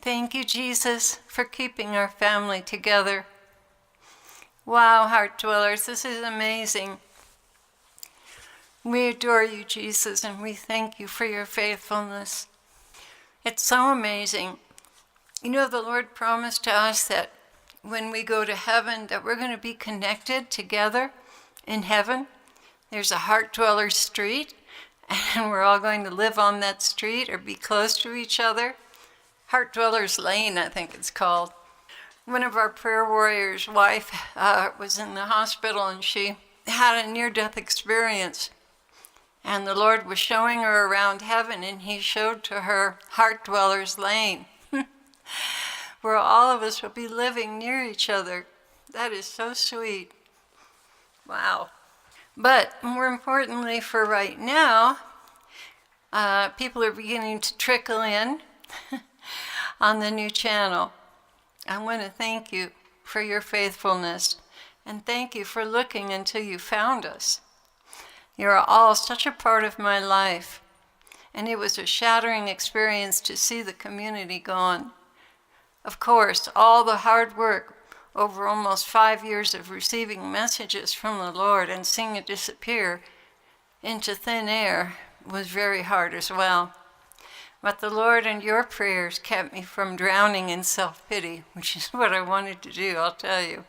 Thank you, Jesus, for keeping our family together. Wow, Heartdwellers, this is amazing. We adore you, Jesus, and we thank you for your faithfulness. It's so amazing. You know, the Lord promised to us that when we go to heaven, that we're going to be connected together in heaven. There's a Heartdwellers street, and we're all going to live on that street or be close to each other. Heartdwellers Lane, I think it's called. One of our prayer warriors' wife was in the hospital, and she had a near-death experience. And the Lord was showing her around heaven, and he showed to her Heartdwellers Lane, where all of us will be living near each other. That is so sweet. Wow. But more importantly for right now, people are beginning to trickle in on the new channel. I want to thank you for your faithfulness, and thank you for looking until you found us. You're all such a part of my life, and it was a shattering experience to see the community gone. Of course, all the hard work over almost 5 years of receiving messages from the Lord and seeing it disappear into thin air was very hard as well. But the Lord and your prayers kept me from drowning in self-pity, which is what I wanted to do, I'll tell you.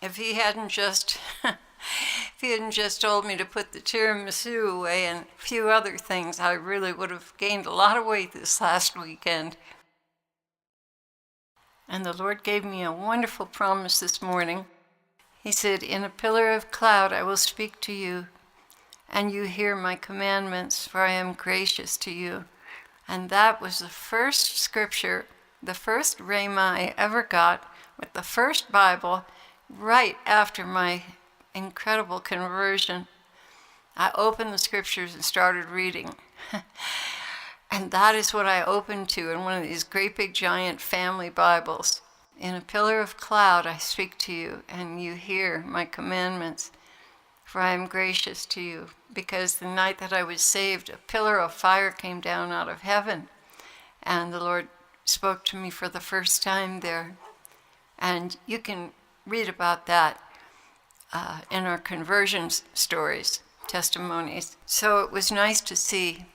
If he hadn't just told me to put the tiramisu away and a few other things, I really would have gained a lot of weight this last weekend. And the Lord gave me a wonderful promise this morning. He said, "In a pillar of cloud I will speak to you, and you hear my commandments, for I am gracious to you." And that was the first scripture, the first rhema I ever got with the first Bible right after my incredible conversion. I opened the scriptures and started reading. And that is what I opened to in one of these great big giant family Bibles. In a pillar of cloud I speak to you, and you hear my commandments, for I am gracious to you. Because the night that I was saved, a pillar of fire came down out of heaven, and the Lord spoke to me for the first time there. And you can read about that in our conversion stories, testimonies. So it was nice to see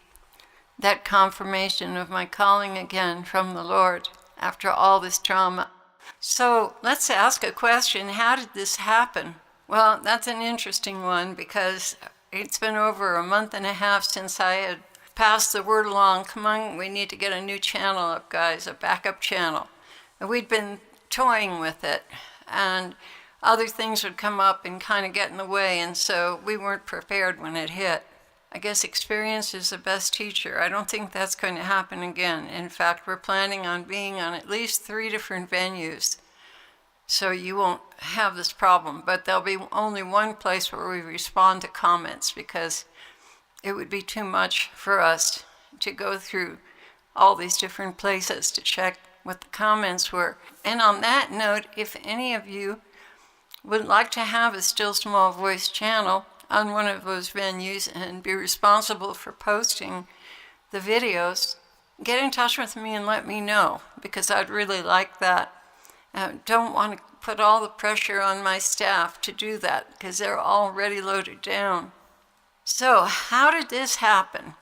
that confirmation of my calling again from the Lord after all this trauma. So let's ask a question. How did this happen? Well, that's an interesting one, because it's been over a month and a half since I had passed the word along, come on, we need to get a new channel up, guys, a backup channel. And we'd been toying with it, and other things would come up and kind of get in the way, and so we weren't prepared when it hit. I guess experience is the best teacher. I don't think that's going to happen again. In fact, we're planning on being on at least 3 different venues, so you won't have this problem. But there'll be only one place where we respond to comments, because it would be too much for us to go through all these different places to check what the comments were. And on that note, if any of you would like to have a Still Small Voice channel on one of those venues and be responsible for posting the videos, get in touch with me and let me know, because I'd really like that. I don't want to put all the pressure on my staff to do that, because they're already loaded down. So how did this happen?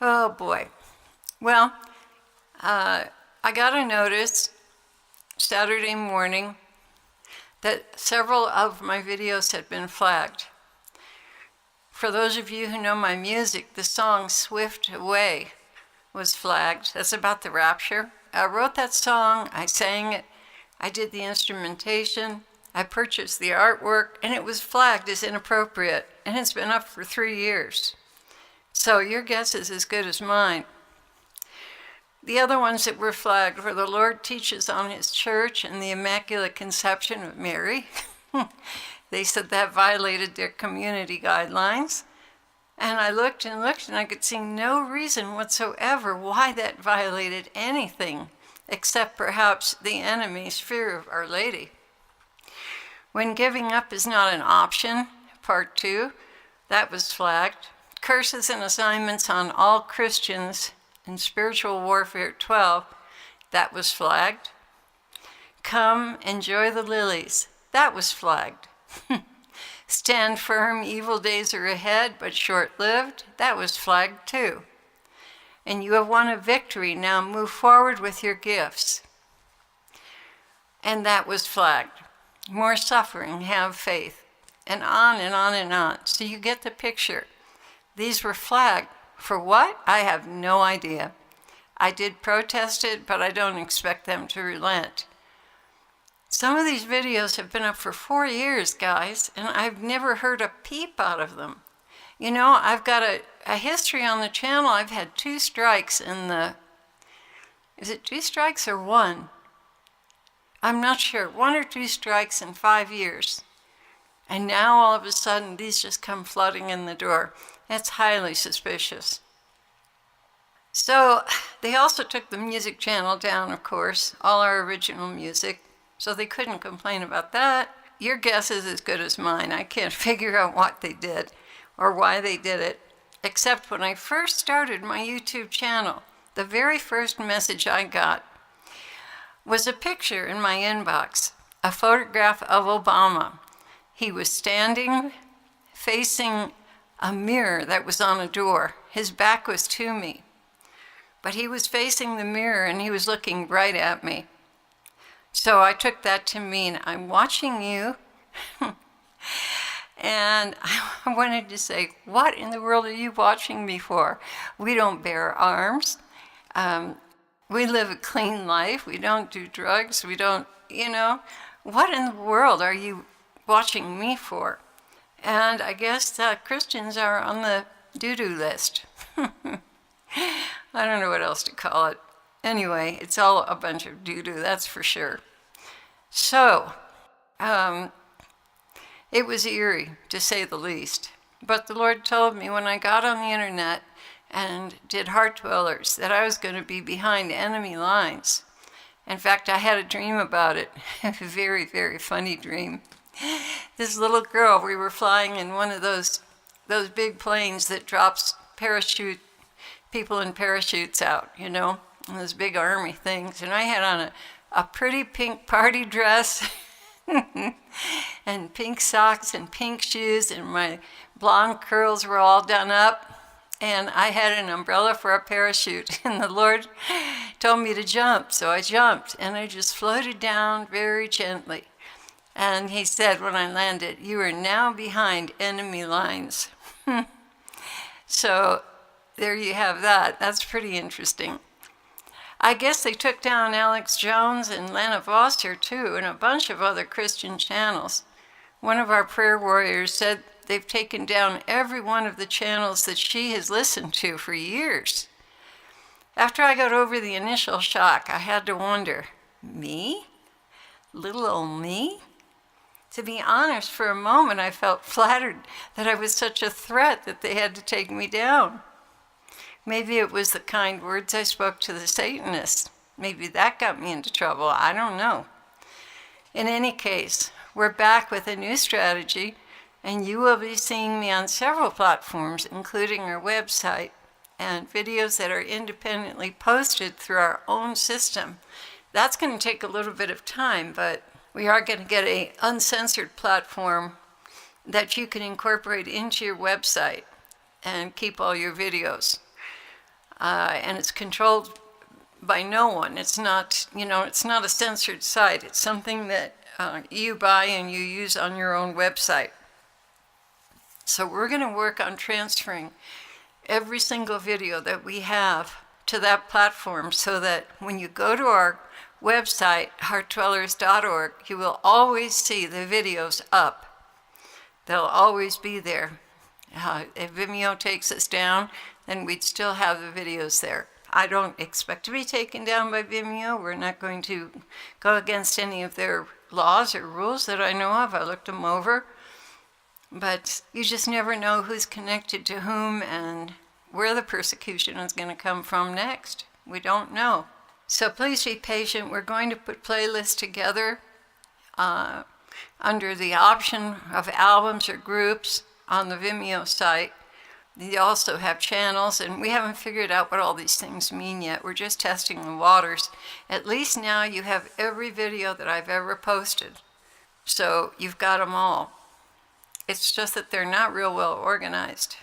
Oh boy. Well, I got a notice Saturday morning that several of my videos had been flagged. For those of you who know my music, the song Swift Away was flagged. That's about the rapture. I wrote that song, I sang it, I did the instrumentation, I purchased the artwork, and it was flagged as inappropriate, and it's been up for 3 years. So your guess is as good as mine. The other ones that were flagged were The Lord Teaches on His Church and the Immaculate Conception of Mary. They said that violated their community guidelines. And I looked and looked, and I could see no reason whatsoever why that violated anything, except perhaps the enemy's fear of Our Lady. When giving up is not an option, part 2, that was flagged. Curses and assignments on all Christians In Spiritual Warfare 12, that was flagged. Come, enjoy the lilies, that was flagged. Stand firm, evil days are ahead, but short-lived, that was flagged too. And you have won a victory, now move forward with your gifts. And that was flagged. More suffering, have faith. And on and on and on. So you get the picture. These were flagged. For what? I have no idea. I did protest it, but I don't expect them to relent. Some of these videos have been up for 4 years, guys, and I've never heard a peep out of them. You know, I've got a history on the channel. I've had 2 strikes in the... Is it 2 strikes or 1? I'm not sure. 1 or 2 strikes in 5 years. And now all of a sudden, these just come flooding in the door. That's highly suspicious. So they also took the music channel down, of course, all our original music. So they couldn't complain about that. Your guess is as good as mine. I can't figure out what they did or why they did it, except when I first started my YouTube channel, the very first message I got was a picture in my inbox, a photograph of Obama. He was standing facing a mirror that was on a door. His back was to me, but he was facing the mirror and he was looking right at me. So I took that to mean, I'm watching you, and I wanted to say, what in the world are you watching me for? We don't bear arms. We live a clean life. We don't do drugs. We don't, you know, what in the world are you watching me for? And I guess Christians are on the doo-doo list. I don't know what else to call it. Anyway, it's all a bunch of doo-doo, that's for sure. So, it was eerie, to say the least. But the Lord told me when I got on the internet and did Heartdwellers that I was going to be behind enemy lines. In fact, I had a dream about it, a very, very funny dream. This little girl, we were flying in one of those big planes that drops people in parachutes out, you know, those big army things. And I had on a pretty pink party dress and pink socks and pink shoes, and my blonde curls were all done up. And I had an umbrella for a parachute, and the Lord told me to jump, so I jumped, and I just floated down very gently. And he said when I landed, you are now behind enemy lines. So there you have that. That's pretty interesting. I guess they took down Alex Jones and Lana Foster too, and a bunch of other Christian channels. One of our prayer warriors said they've taken down every one of the channels that she has listened to for years. After I got over the initial shock, I had to wonder, me? Little old me? To be honest, for a moment I felt flattered that I was such a threat that they had to take me down. Maybe it was the kind words I spoke to the Satanists. Maybe that got me into trouble. I don't know. In any case, we're back with a new strategy, and you will be seeing me on several platforms, including our website, and videos that are independently posted through our own system. That's going to take a little bit of time, but we are going to get an uncensored platform that you can incorporate into your website and keep all your videos. And it's controlled by no one. It's not, you know, it's not a censored site. It's something that you buy and you use on your own website. So we're going to work on transferring every single video that we have to that platform so that when you go to our website, heartdwellers.org, you will always see the videos up. They'll always be there. If Vimeo takes us down, then we'd still have the videos there. I don't expect to be taken down by Vimeo. We're not going to go against any of their laws or rules that I know of. I looked them over. But you just never know who's connected to whom and where the persecution is going to come from next. We don't know. So please be patient. We're going to put playlists together under the option of albums or groups on the Vimeo site They also have channels, and we haven't figured out what all these things mean yet. We're just testing the waters. At least now you have every video that I've ever posted. So you've got them all. It's just that they're not real well organized.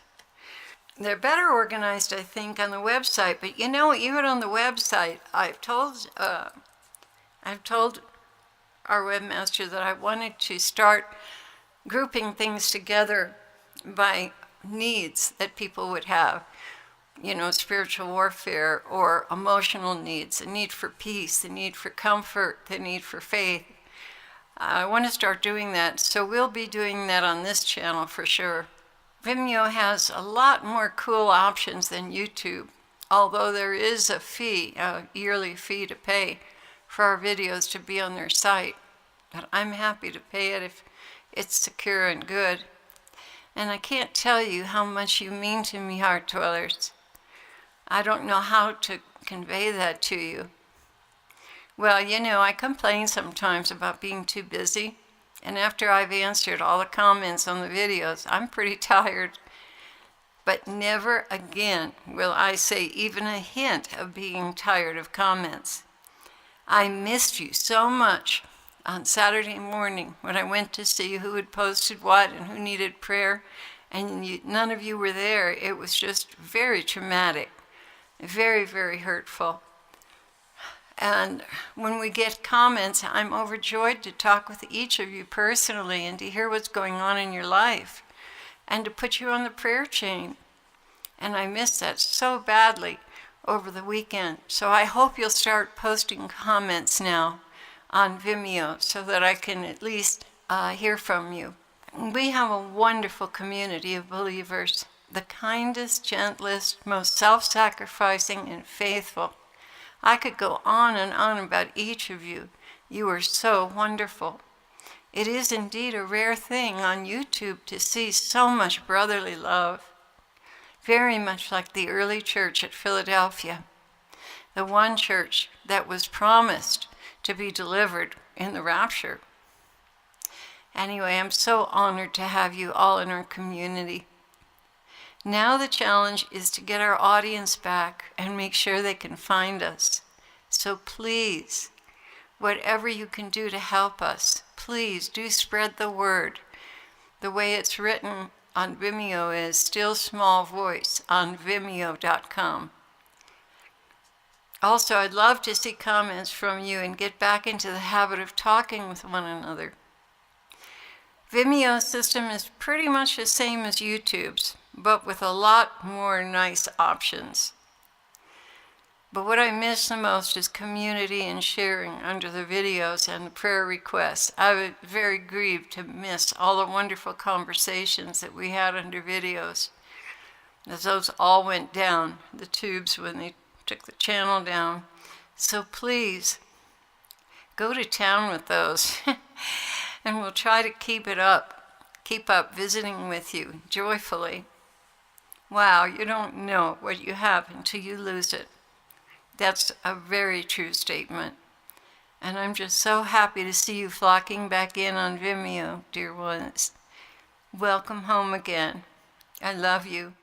They're better organized, I think, on the website. But you know, even on the website, I've told our webmaster that I wanted to start grouping things together by needs that people would have. You know, spiritual warfare or emotional needs, the need for peace, the need for comfort, the need for faith. I want to start doing that, so we'll be doing that on this channel for sure. Vimeo has a lot more cool options than YouTube, although there is a fee, a yearly fee to pay for our videos to be on their site. But I'm happy to pay it if it's secure and good. And I can't tell you how much you mean to me, Heartdwellers. I don't know how to convey that to you. Well, you know, I complain sometimes about being too busy, and after I've answered all the comments on the videos, I'm pretty tired. But never again will I say even a hint of being tired of comments. I missed you so much on Saturday morning when I went to see who had posted what and who needed prayer, and none of you were there. It was just very traumatic, very, very hurtful. And when we get comments, I'm overjoyed to talk with each of you personally and to hear what's going on in your life and to put you on the prayer chain. And I missed that so badly over the weekend. So I hope you'll start posting comments now on Vimeo so that I can at least hear from you. We have a wonderful community of believers, the kindest, gentlest, most self-sacrificing, and faithful. I could go on and on about each of you. You are so wonderful. It is indeed a rare thing on YouTube to see so much brotherly love, very much like the early church at Philadelphia, the one church that was promised to be delivered in the rapture. Anyway, I'm so honored to have you all in our community. Now the challenge is to get our audience back and make sure they can find us. So please, whatever you can do to help us, please do spread the word. The way it's written on Vimeo is still small voice on Vimeo.com. Also, I'd love to see comments from you and get back into the habit of talking with one another. Vimeo's system is pretty much the same as YouTube's, but with a lot more nice options. But what I miss the most is community and sharing under the videos and the prayer requests. I was very grieved to miss all the wonderful conversations that we had under videos, as those all went down the tubes when they took the channel down. So please, go to town with those, and we'll try to keep up visiting with you joyfully. Wow, you don't know what you have until you lose it. That's a very true statement. And I'm just so happy to see you flocking back in on Vimeo, dear ones. Welcome home again. I love you.